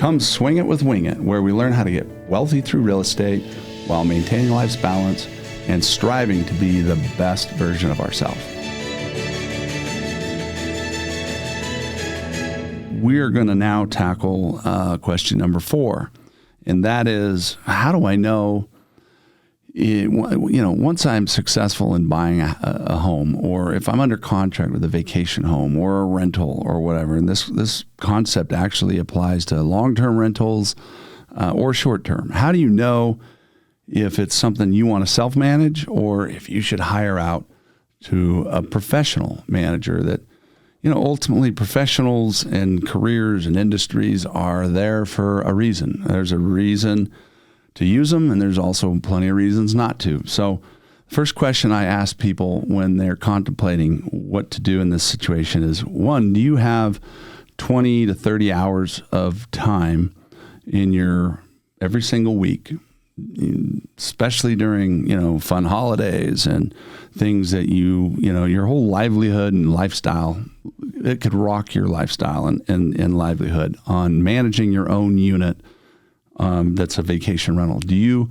Come Swing It with Wing It, where we learn how to get wealthy through real estate while maintaining life's balance and striving to be the best version of ourselves. We are going to now tackle question number 4, and that is, how do I know, once I'm successful in buying a home, or if I'm under contract with a vacation home or a rental or whatever, and this concept actually applies to long-term rentals or short-term. How do you know if it's something you want to self-manage or if you should hire out to a professional manager that, ultimately professionals and careers and industries are there for a reason. There's a reason to use them, and there's also plenty of reasons not to. So first question I ask people when they're contemplating what to do in this situation is, 1, do you have 20 to 30 hours of time in your every single week, especially during, fun holidays and things that your whole livelihood and lifestyle, it could rock your lifestyle and livelihood on managing your own unit that's a vacation rental. Do you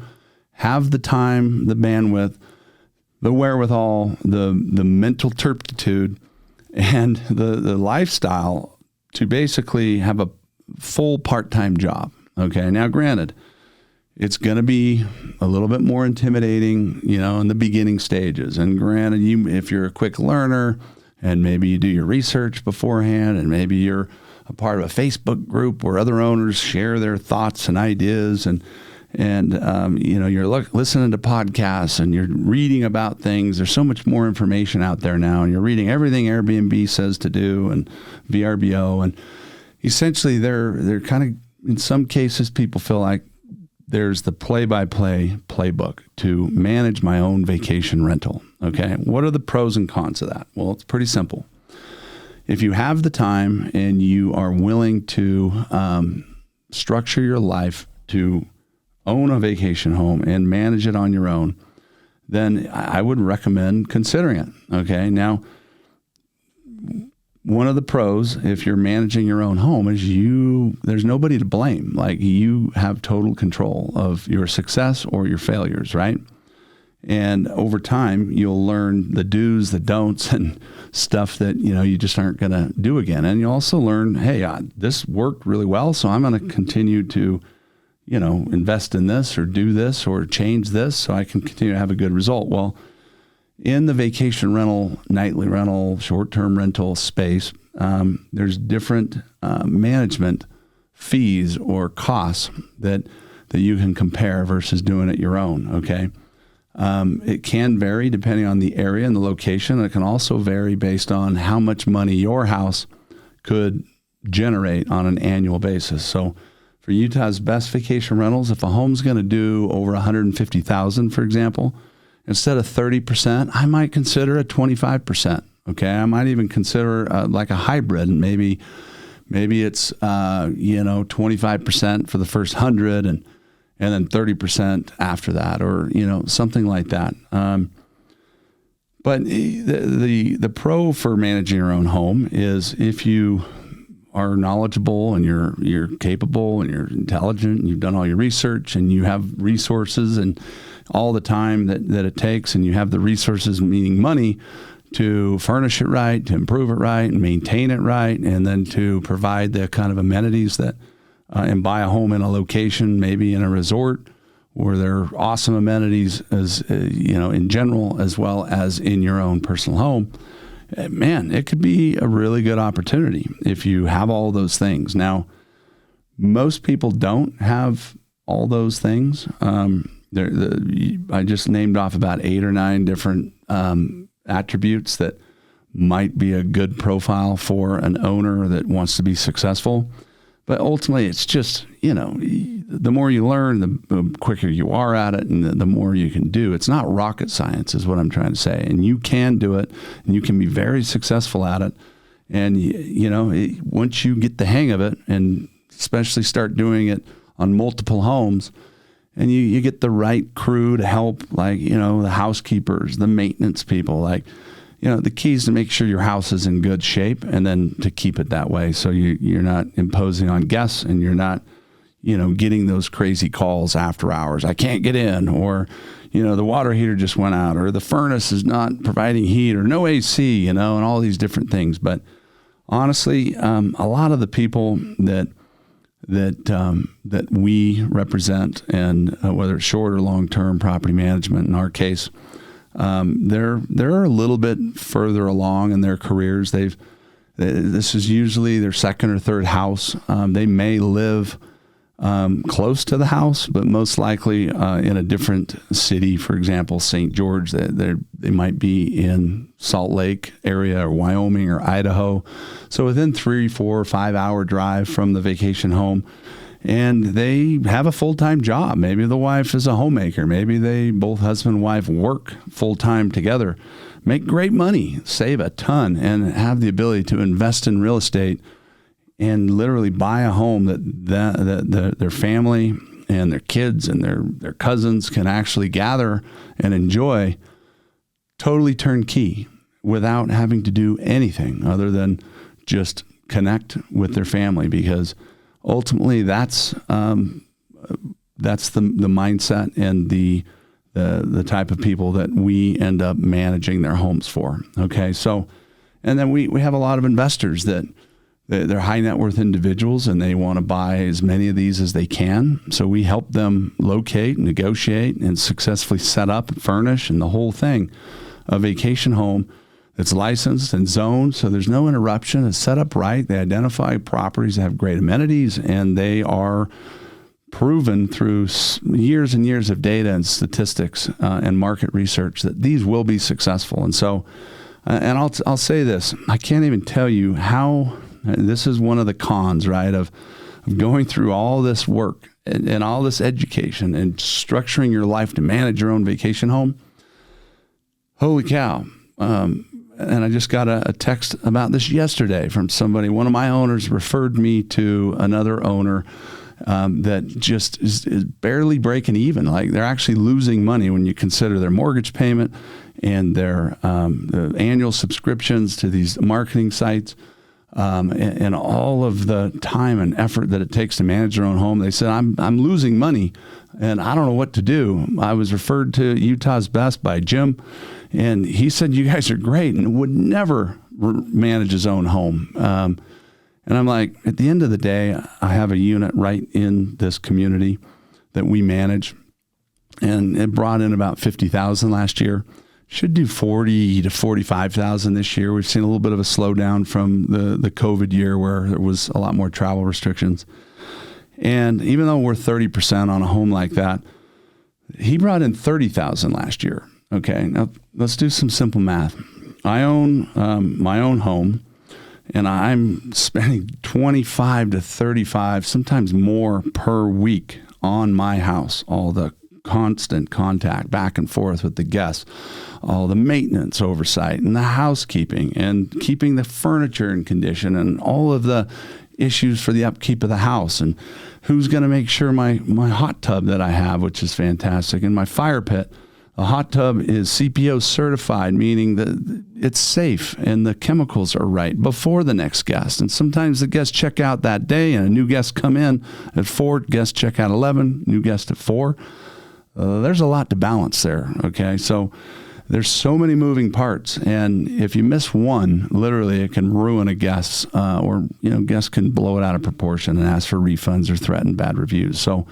have the time, the bandwidth, the wherewithal, the mental turpitude, and the lifestyle to basically have a full part-time job? Okay, now granted, it's going to be a little bit more intimidating, in the beginning stages. And granted, if you're a quick learner and maybe you do your research beforehand and maybe you're a part of a Facebook group where other owners share their thoughts and ideas, and you're listening to podcasts and you're reading about things. There's so much more information out there now, and you're reading everything Airbnb says to do and VRBO, and essentially they're kind of, in some cases, people feel like there's the play-by-play playbook to manage my own vacation rental. Okay, what are the pros and cons of that? Well, it's pretty simple. If you have the time and you are willing to structure your life to own a vacation home and manage it on your own, then I would recommend considering it. Okay. Now, one of the pros, if you're managing your own home, is there's nobody to blame. Like, you have total control of your success or your failures, right? And over time, you'll learn the do's, the don'ts, and stuff that, you just aren't going to do again. And you also learn, hey, this worked really well, so I'm going to continue to, invest in this or do this or change this so I can continue to have a good result. Well, in the vacation rental, nightly rental, short-term rental space, there's different management fees or costs that you can compare versus doing it your own, okay? It can vary depending on the area and the location. It can also vary based on how much money your house could generate on an annual basis. So for Utah's best vacation rentals, if a home's going to do over $150,000, for example, instead of 30%, I might consider a 25%. Okay, I might even consider like a hybrid, and maybe it's 25% for the first 100 and then 30% after that, or something like that. But the pro for managing your own home is if you are knowledgeable and you're capable and you're intelligent and you've done all your research and you have resources and all the time that it takes, and you have the resources, meaning money, to furnish it right, to improve it right, and maintain it right, and then to provide the kind of amenities that and buy a home in a location, maybe in a resort, where there are awesome amenities as in general, as well as in your own personal home. Man, it could be a really good opportunity if you have all those things. Now, most people don't have all those things. I just named off about 8 or 9 different attributes that might be a good profile for an owner that wants to be successful. But ultimately, it's just, the more you learn, the quicker you are at it, and the more you can do. It's not rocket science, is what I'm trying to say. And you can do it, and you can be very successful at it. And, once you get the hang of it, and especially start doing it on multiple homes, and you get the right crew to help, like, the housekeepers, the maintenance people, the key is to make sure your house is in good shape, and then to keep it that way. So you're not imposing on guests, and you're not getting those crazy calls after hours. I can't get in, or, the water heater just went out, or the furnace is not providing heat, or no AC, and all these different things. But honestly, a lot of the people that we represent, and whether it's short or long-term property management, in our case, they're a little bit further along in their careers. This is usually their second or third house. They may live close to the house, but most likely in a different city. For example, St. George, they might be in Salt Lake area, or Wyoming, or Idaho. So within 3, 4, 5 hour drive from the vacation home, and they have a full-time job. Maybe the wife is a homemaker. Maybe they both husband and wife work full-time together, make great money, save a ton, and have the ability to invest in real estate and literally buy a home that their family and their kids and their cousins can actually gather and enjoy, totally turnkey, without having to do anything other than just connect with their family. Because ultimately that's the mindset and the type of people that we end up managing their homes for. Okay. So, and then we have a lot of investors that they're high net worth individuals, and they want to buy as many of these as they can. So we help them locate, negotiate, and successfully set up and furnish, and the whole thing, a vacation home that's licensed and zoned, so there's no interruption. It's set up right. They identify properties that have great amenities, and they are proven through years and years of data and statistics and market research that these will be successful. And so, and I'll say this, I can't even tell you how. This is one of the cons, right, of going through all this work and all this education and structuring your life to manage your own vacation home. Holy cow. And I just got a text about this yesterday from somebody. One of my owners referred me to another owner that just is barely breaking even. Like, they're actually losing money when you consider their mortgage payment and their the annual subscriptions to these marketing sites. And all of the time and effort that it takes to manage their own home. They said, I'm losing money and I don't know what to do. I was referred to Utah's Best by Jim, and he said, you guys are great, and would never manage his own home. And I'm like, at the end of the day, I have a unit right in this community that we manage, and it brought in about $50,000 last year. Should do $40,000 to $45,000 this year. We've seen a little bit of a slowdown from the COVID year where there was a lot more travel restrictions. And even though we're 30% on a home like that, he brought in $30,000 last year. Okay, now let's do some simple math. I own my own home, and I'm spending $25 to $35, sometimes more per week on my house. All the constant contact back and forth with the guests, all the maintenance oversight and the housekeeping and keeping the furniture in condition and all of the issues for the upkeep of the house, and who's going to make sure my hot tub that I have, which is fantastic, and my fire pit. The hot tub is CPO certified, meaning that it's safe and the chemicals are right before the next guest. And sometimes the guests check out that day and a new guest come in at 4, guests check out 11, new guest at 4. There's a lot to balance there, okay? So there's so many moving parts, and if you miss one, literally it can ruin a guest, or guests can blow it out of proportion and ask for refunds or threaten bad reviews. So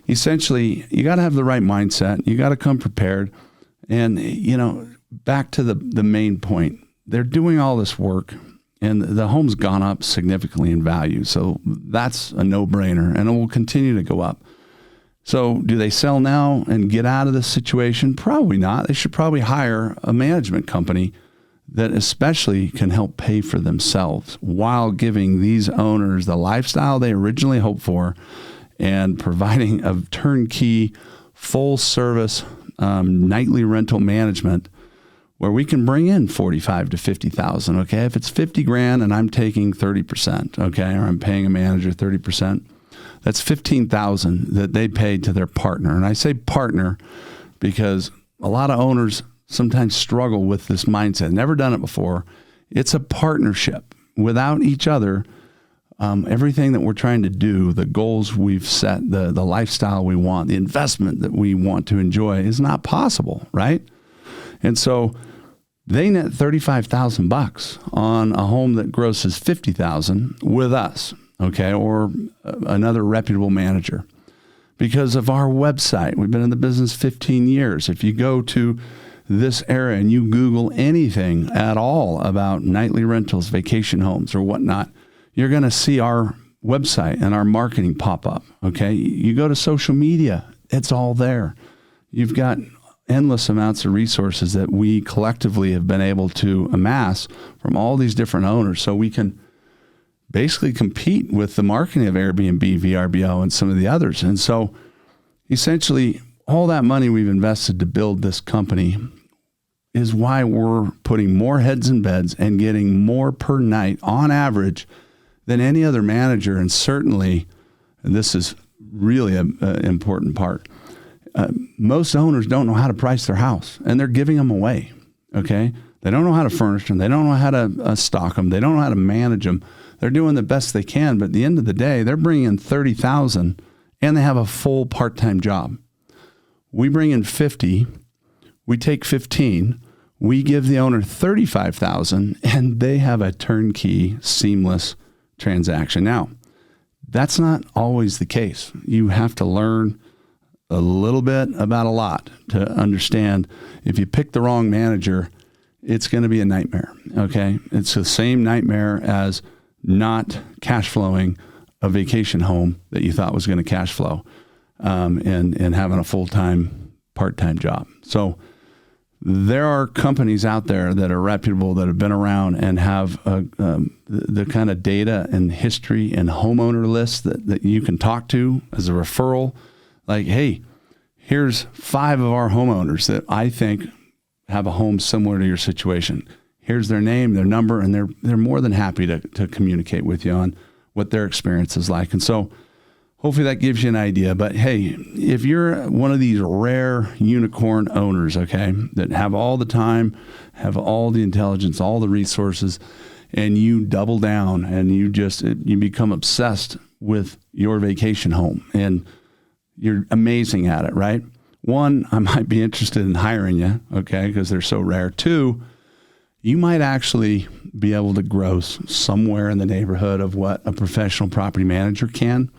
essentially, you got to have the right mindset. You got to come prepared, and back to the main point. They're doing all this work, and the home's gone up significantly in value. So that's a no-brainer, and it will continue to go up. So do they sell now and get out of this situation? Probably not. They should probably hire a management company that especially can help pay for themselves while giving these owners the lifestyle they originally hoped for and providing a turnkey, full service, nightly rental management where we can bring in $45,000 to $50,000. Okay. If it's $50,000 and I'm taking 30%, okay, or I'm paying a manager 30%, that's $15,000 that they paid to their partner. And I say partner because a lot of owners sometimes struggle with this mindset. Never done it before. It's a partnership. Without each other, everything that we're trying to do, the goals we've set, the lifestyle we want, the investment that we want to enjoy is not possible, right? And so they net $35,000 on a home that grosses $50,000 with us, okay, or another reputable manager. Because of our website, we've been in the business 15 years. If you go to this era and you Google anything at all about nightly rentals, vacation homes, or whatnot, you're going to see our website and our marketing pop up, okay? You go to social media, it's all there. You've got endless amounts of resources that we collectively have been able to amass from all these different owners, so we can basically compete with the marketing of Airbnb, VRBO, and some of the others. And so essentially all that money we've invested to build this company is why we're putting more heads in beds and getting more per night on average than any other manager. And certainly, and this is really an important part, most owners don't know how to price their house, and they're giving them away, okay? They don't know how to furnish them. They don't know how to stock them. They don't know how to manage them. They're doing the best they can, but at the end of the day, they're bringing in $30,000 and they have a full part-time job. We bring in 50, we take 15, we give the owner $35,000, and they have a turnkey, seamless transaction. Now, that's not always the case. You have to learn a little bit about a lot to understand if you pick the wrong manager, it's going to be a nightmare, okay? It's the same nightmare as not cash flowing a vacation home that you thought was going to cash flow and having a full-time, part-time job. So there are companies out there that are reputable, that have been around and have the kind of data and history and homeowner lists that you can talk to as a referral. Like, hey, here's 5 of our homeowners that I think have a home similar to your situation. Here's their name, their number, and they're more than happy to communicate with you on what their experience is like. And so hopefully that gives you an idea. But hey, if you're one of these rare unicorn owners, okay, that have all the time, have all the intelligence, all the resources, and you double down and you become obsessed with your vacation home and you're amazing at it, right? 1, I might be interested in hiring you, okay, because they're so rare. 2, you might actually be able to gross somewhere in the neighborhood of what a professional property manager can.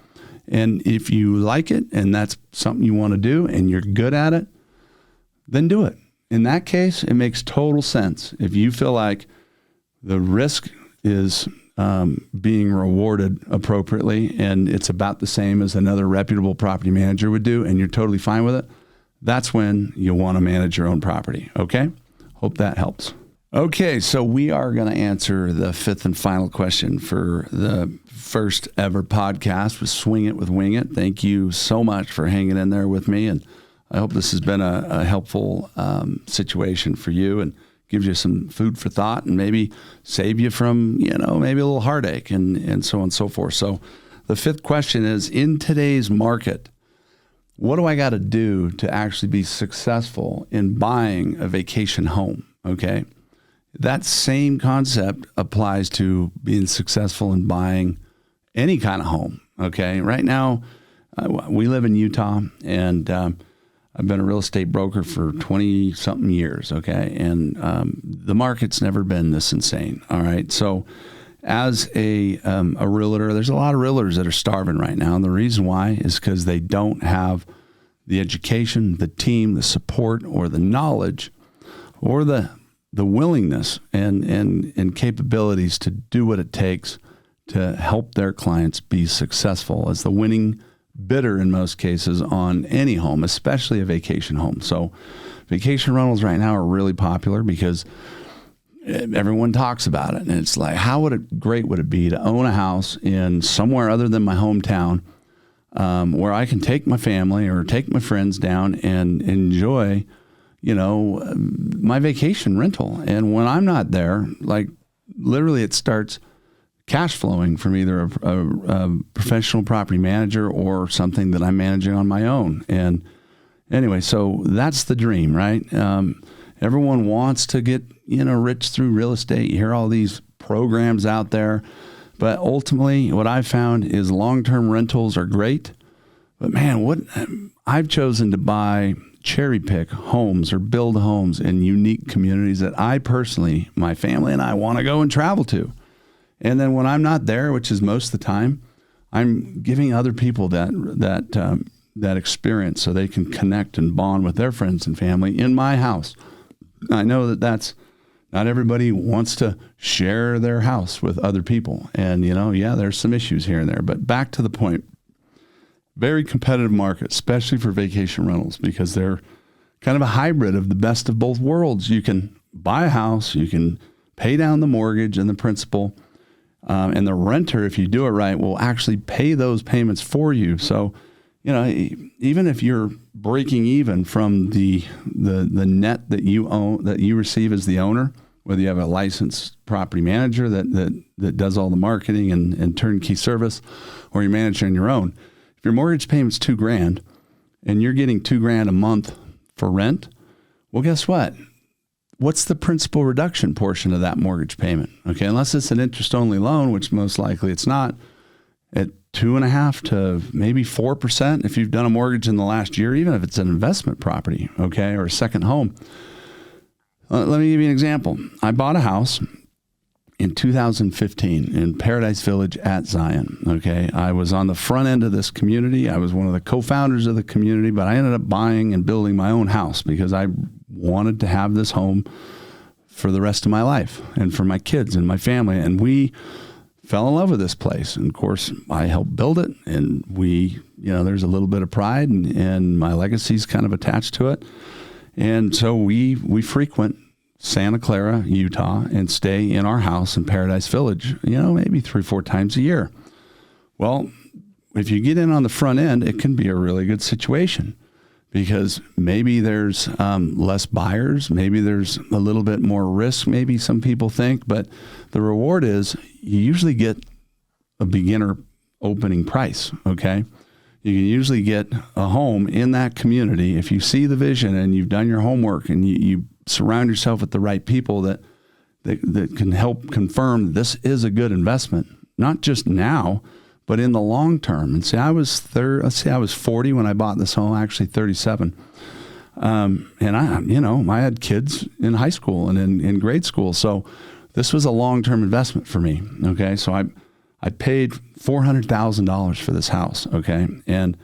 And if you like it and that's something you want to do and you're good at it, then do it. In that case, it makes total sense. If you feel like the risk is being rewarded appropriately and it's about the same as another reputable property manager would do and you're totally fine with it, that's when you want to manage your own property. Okay? Hope that helps. Okay, so we are going to answer the 5th and final question for the first ever podcast with Swing It with Wing It. Thank you so much for hanging in there with me, and I hope this has been a helpful situation for you and gives you some food for thought and maybe save you from, maybe a little heartache and so on and so forth. So the 5th question is, in today's market, what do I got to do to actually be successful in buying a vacation home? Okay. That same concept applies to being successful in buying any kind of home. Okay. Right now, we live in Utah, and I've been a real estate broker for 20 something years. Okay. And the market's never been this insane. All right. So as a realtor, there's a lot of realtors that are starving right now. And the reason why is because they don't have the education, the team, the support, or the knowledge, or the willingness and capabilities to do what it takes to help their clients be successful as the winning bidder in most cases on any home, especially a vacation home. So vacation rentals right now are really popular because everyone talks about it. And it's like, how great would it be to own a house in somewhere other than my hometown, where I can take my family or take my friends down and enjoy my vacation rental. And when I'm not there, like literally it starts cash flowing from either a professional property manager or something that I'm managing on my own. And anyway, so that's the dream, right? Everyone wants to get, rich through real estate. You hear all these programs out there, But ultimately, what I've found is long-term rentals are great. But man, what I've chosen to buy, cherry pick homes or build homes in unique communities that I personally, my family and I want to go and travel to. And then when I'm not there, which is most of the time, I'm giving other people that experience so they can connect and bond with their friends and family in my house. I know that's not everybody wants to share their house with other people. And, there's some issues here and there. But back to the point, very competitive market, especially for vacation rentals, because they're kind of a hybrid of the best of both worlds. You can buy a house, you can pay down the mortgage and the principal, and the renter, if you do it right, will actually pay those payments for you. So, even if you're breaking even from the net that you own, that you receive as the owner, whether you have a licensed property manager that does all the marketing and turnkey service, or you're managing your own, if your mortgage payment's $2,000 and you're getting $2,000 a month for rent, well, guess what? What's the principal reduction portion of that mortgage payment? Okay, unless it's an interest-only loan, which most likely it's not, at 2.5% to maybe 4% if you've done a mortgage in the last year, even if it's an investment property, okay, or a second home. Let me give you an example. I bought a house in 2015 in Paradise Village at Zion, okay? I was on the front end of this community. I was one of the co-founders of the community, but I ended up buying and building my own house because I wanted to have this home for the rest of my life and for my kids and my family. And we fell in love with this place. And of course, I helped build it, and there's a little bit of pride and my legacy's kind of attached to it. And so we frequent Santa Clara, Utah, and stay in our house in Paradise Village, maybe 3-4 times a year. Well, if you get in on the front end, it can be a really good situation because maybe there's less buyers, maybe there's a little bit more risk, maybe some people think, but the reward is you usually get a beginner opening price, okay? You can usually get a home in that community if you see the vision and you've done your homework and you surround yourself with the right people that can help confirm this is a good investment, not just now, but in the long term. And see, I was 40 when I bought this home, actually 37. And I had kids in high school and in grade school. So this was a long-term investment for me. Okay. So I paid $400,000 for this house. Okay. And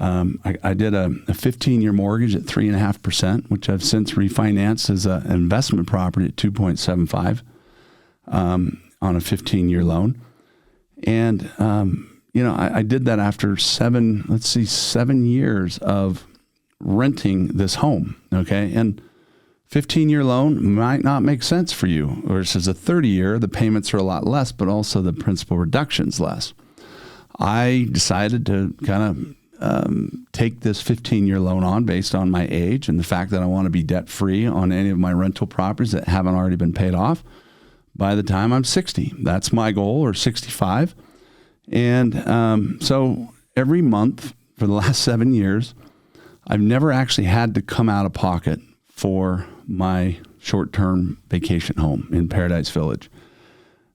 I did a 15-year mortgage at 3.5%, which I've since refinanced as an investment property at 2.75 on a 15-year loan. And, I did that after 7 years of renting this home. Okay. And 15-year loan might not make sense for you, versus a 30-year, the payments are a lot less, but also the principal reduction's less. I decided to kind of take this 15-year loan on based on my age and the fact that I want to be debt-free on any of my rental properties that haven't already been paid off by the time I'm 60. That's my goal, or 65. And so every month for the last 7 years, I've never actually had to come out of pocket for my short-term vacation home in Paradise Village,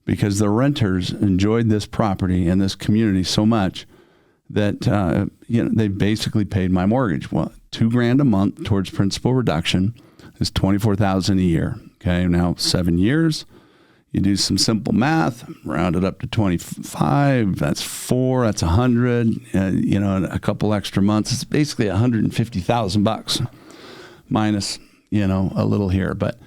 because the renters enjoyed this property and this community so much that they basically paid my mortgage. Well, $2,000 a month towards principal reduction is $24,000 a year. Okay, now 7 years, you do some simple math, round it up to 25. That's 4. That's 100. And a couple extra months. It's basically $150,000 minus a little here. But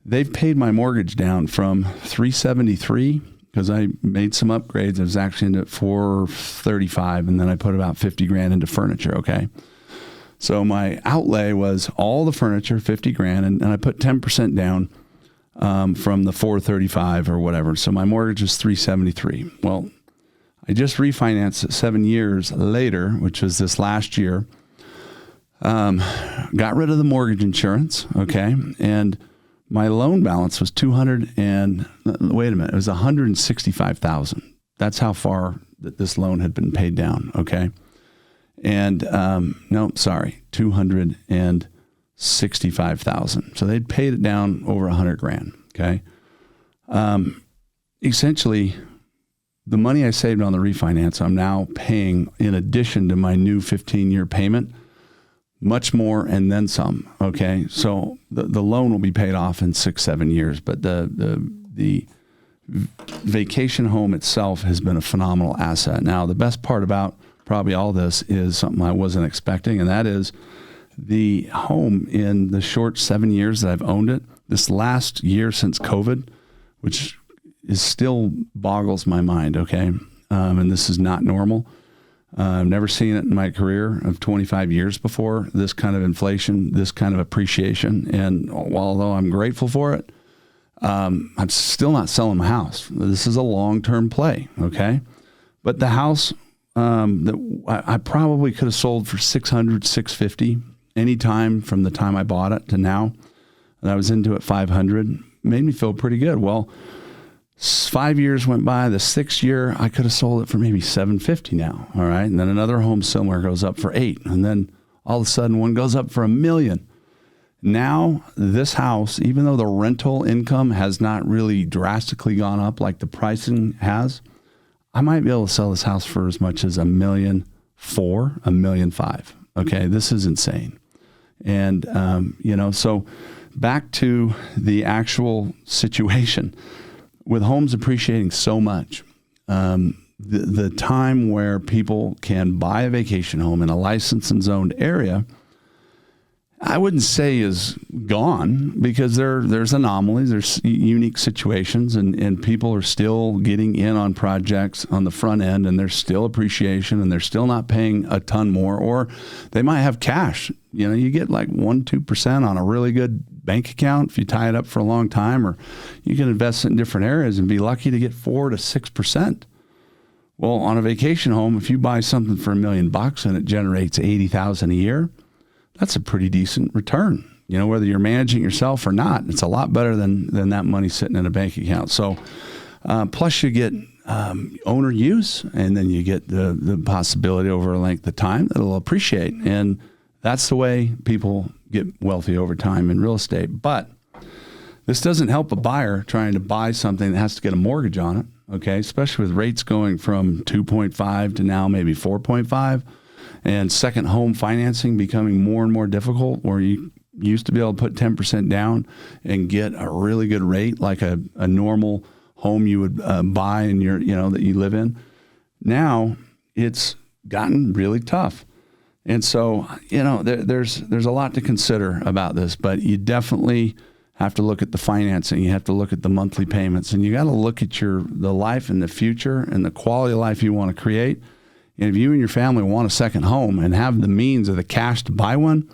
they've paid my mortgage down from $373. Because I made some upgrades. I was actually into $435, and then I put about $50,000 into furniture. Okay, so my outlay was all the furniture, $50,000, and I put 10% down from the $435 or whatever. So my mortgage is $373. Well, I just refinanced it 7 years later, which was this last year. Got rid of the mortgage insurance. Okay, and my loan balance was it was $165,000. That's how far that this loan had been paid down. Okay. And, $265,000. So they'd paid it down over $100,000. Okay. Essentially the money I saved on the refinance, I'm now paying in addition to my new 15-year payment, much more and then some. Okay. So the loan will be paid off in 6-7 years, but the vacation home itself has been a phenomenal asset. Now, the best part about probably all this is something I wasn't expecting, and that is the home in the short 7 years that I've owned it, this last year since COVID, which is still boggles my mind. Okay. And this is not normal. I've never seen it in my career of 25 years before, this kind of inflation, this kind of appreciation. And although I'm grateful for it, I'm still not selling my house. This is a long-term play, okay? But the house that I probably could have sold for $600, $650 any time from the time I bought it to now, and I was into it $500, made me feel pretty good. Well, 5 years went by. The 6th year, I could have sold it for maybe $750 now. All right. And then another home similar goes up for $8. And then all of a sudden one goes up for $1 million. Now this house, even though the rental income has not really drastically gone up like the pricing has, I might be able to sell this house for as much as $1.4 million, $1.5 million. Okay. This is insane. And, so back to the actual situation. With homes appreciating so much, the time where people can buy a vacation home in a licensed and zoned area, I wouldn't say is gone, because there's anomalies, there's unique situations, and people are still getting in on projects on the front end, and there's still appreciation, and they're still not paying a ton more, or they might have cash. You get like 1-2% on a really good bank account if you tie it up for a long time, or you can invest it in different areas and be lucky to get 4 to 6%. Well, on a vacation home, if you buy something for $1 million and it generates $80,000 a year, that's a pretty decent return. Whether you're managing yourself or not, it's a lot better than that money sitting in a bank account. So, plus you get owner use, and then you get the possibility over a length of time that it'll appreciate. And that's the way people get wealthy over time in real estate. But this doesn't help a buyer trying to buy something that has to get a mortgage on it, okay? Especially with rates going from 2.5 to now maybe 4.5, and second home financing becoming more and more difficult, where you used to be able to put 10% down and get a really good rate like a normal home you would buy in your, that you live in. Now it's gotten really tough. And so, there's a lot to consider about this, but you definitely have to look at the financing. You have to look at the monthly payments, and you got to look at the life in the future and the quality of life you want to create. And if you and your family want a second home and have the means of the cash to buy one,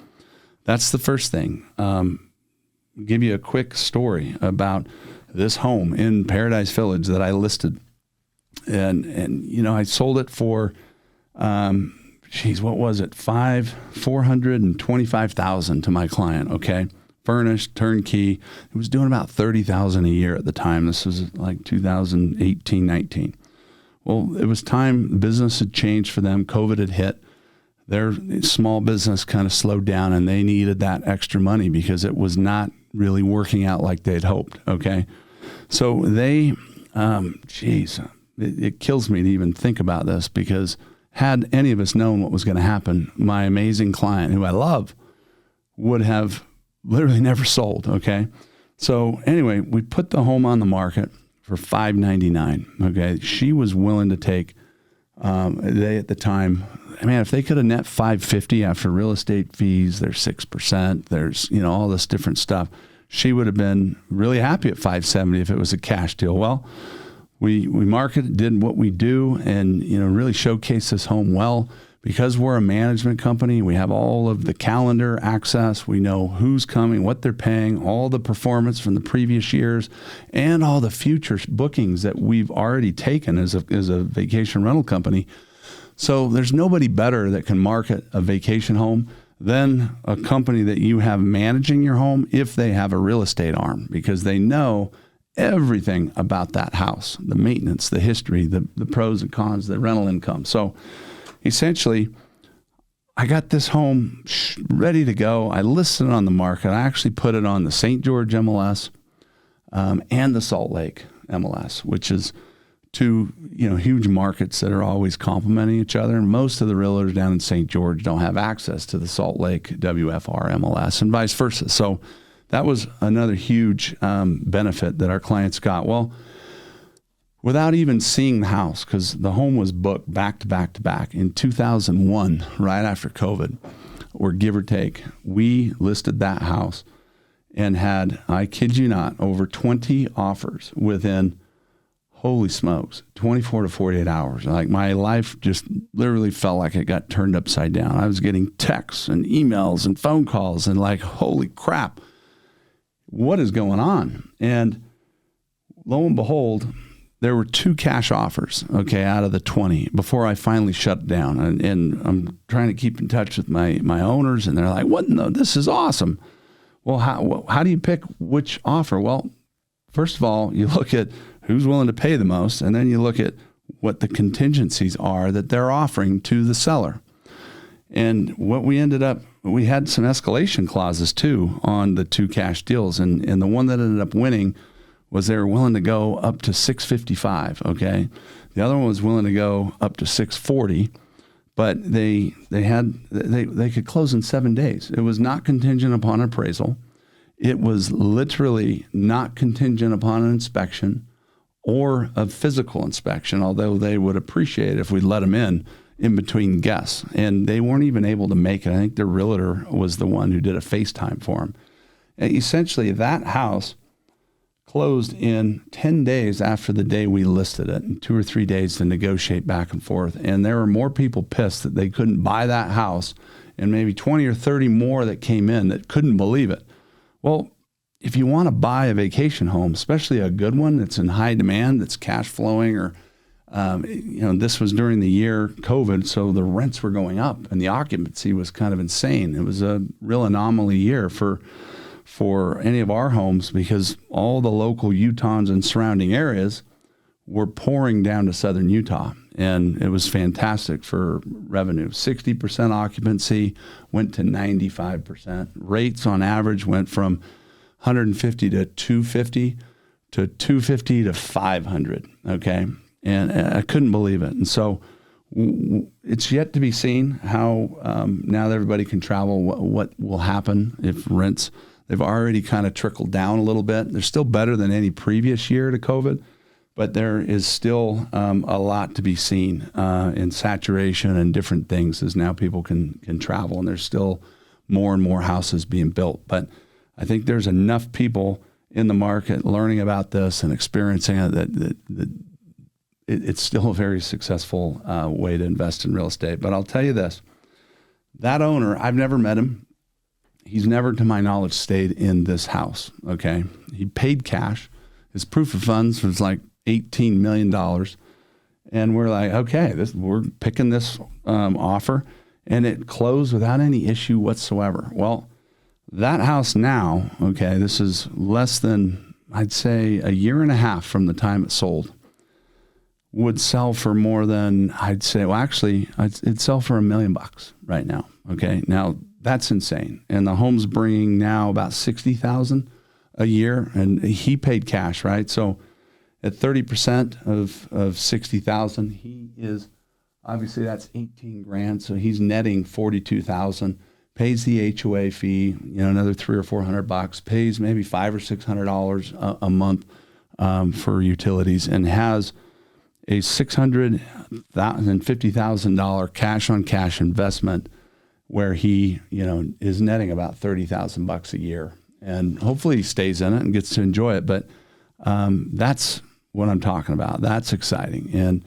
that's the first thing. I'll give you a quick story about this home in Paradise Village that I listed. And I sold it for, what was it? $425,000 to my client. Okay. Furnished, turnkey. It was doing about $30,000 a year at the time. This was like 2018, 19. Well, it was time. Business had changed for them. COVID had hit. Their small business kind of slowed down, and they needed that extra money because it was not really working out like they'd hoped. Okay. So they, it kills me to even think about this, because had any of us known what was going to happen, my amazing client, who I love, would have literally never sold. Okay. So anyway, we put the home on the market for $599. Okay. She was willing to take, they at the time, if they could have net $550 after real estate fees, there's 6%, there's, all this different stuff, she would have been really happy at $570 if it was a cash deal. Well, we marketed, did what we do, and, really showcased this home well. Because we're a management company, we have all of the calendar access. We know who's coming, what they're paying, all the performance from the previous years, and all the future bookings that we've already taken as a vacation rental company. So there's nobody better that can market a vacation home than a company that you have managing your home, if they have a real estate arm, because they know everything about that house, the maintenance, the history, the pros and cons, the rental income. So essentially, I got this home ready to go. I listed it on the market. I actually put it on the St. George MLS and the Salt Lake MLS, which is two, huge markets that are always complementing each other. And most of the realtors down in St. George don't have access to the Salt Lake WFR MLS and vice versa. So that was another huge benefit that our clients got. Well, without even seeing the house, because the home was booked back to back to back in 2001, right after COVID, or give or take, we listed that house and had, I kid you not, over 20 offers within, holy smokes, 24 to 48 hours. Like, my life just literally felt like it got turned upside down. I was getting texts and emails and phone calls and like, holy crap, what is going on? And lo and behold, there were 2 cash offers, out of the 20 before I finally shut down. And I'm trying to keep in touch with my owners, and they're like, what? No, this is awesome. Well, how do you pick which offer? Well, first of all, you look at who's willing to pay the most, and then you look at what the contingencies are that they're offering to the seller. And what we ended up, we had some escalation clauses too on the 2 cash deals. And the one that ended up winning was they were willing to go up to $655. Okay. The other one was willing to go up to $640, but they could close in 7 days. It was not contingent upon appraisal. It was literally not contingent upon an inspection or a physical inspection, although they would appreciate it if we let them in between guests. And they weren't even able to make it. I think their realtor was the one who did a FaceTime for them. And essentially, that house closed in 10 days after the day we listed it, and 2 or 3 days to negotiate back and forth. And there were more people pissed that they couldn't buy that house, and maybe 20 or 30 more that came in that couldn't believe it. Well, if you want to buy a vacation home, especially a good one that's in high demand, that's cash flowing, or this was during the year COVID, so the rents were going up and the occupancy was kind of insane. It was a real anomaly year for any of our homes, because all the local Utahns and surrounding areas were pouring down to southern Utah, and it was fantastic for revenue. 60% occupancy went to 95%. Rates on average went from 150 to 250 to 250 to 500. Okay. And I couldn't believe it. And so it's yet to be seen how now that everybody can travel, what will happen if rents, they've already kind of trickled down a little bit. They're still better than any previous year to COVID, but there is still a lot to be seen in saturation and different things as now people can travel, and there's still more and more houses being built. But I think there's enough people in the market learning about this and experiencing it that it's still a very successful way to invest in real estate. But I'll tell you this, that owner, I've never met him. He's never, to my knowledge, stayed in this house. Okay. He paid cash. His proof of funds was like $18 million. And we're like, okay, we're picking this offer, and it closed without any issue whatsoever. Well, that house now, okay, this is less than, I'd say, a year and a half from the time it sold, would sell for more than, I'd say, well, actually, it'd sell for $1 million right now. Okay. Now that's insane. And the home's bringing now about $60,000 a year, and he paid cash, right? So at 30% of $60,000, he is, obviously that's 18 grand. So he's netting 42,000, pays the HOA fee, another $300 or $400, pays maybe $500 or $600 a month for utilities, and has a $650,000 cash on cash investment where he, is netting about $30,000 a year, and hopefully he stays in it and gets to enjoy it. But that's what I'm talking about. That's exciting. And,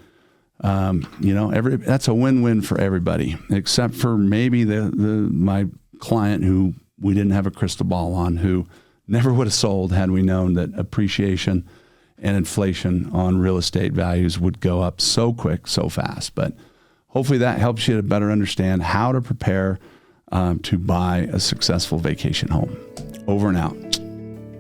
that's a win-win for everybody, except for maybe my client who we didn't have a crystal ball on, who never would have sold had we known that appreciation and inflation on real estate values would go up so quick, so fast. But hopefully that helps you to better understand how to prepare to buy a successful vacation home. Over and out.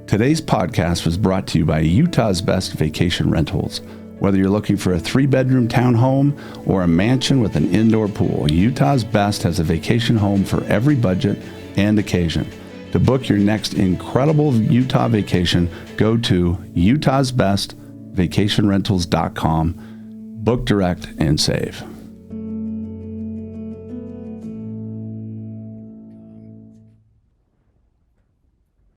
Today's podcast was brought to you by Utah's Best Vacation Rentals. Whether you're looking for a 3-bedroom townhome or a mansion with an indoor pool, Utah's Best has a vacation home for every budget and occasion. To book your next incredible Utah vacation, go to utahsbest.com. vacationrentals.com. Book direct and save.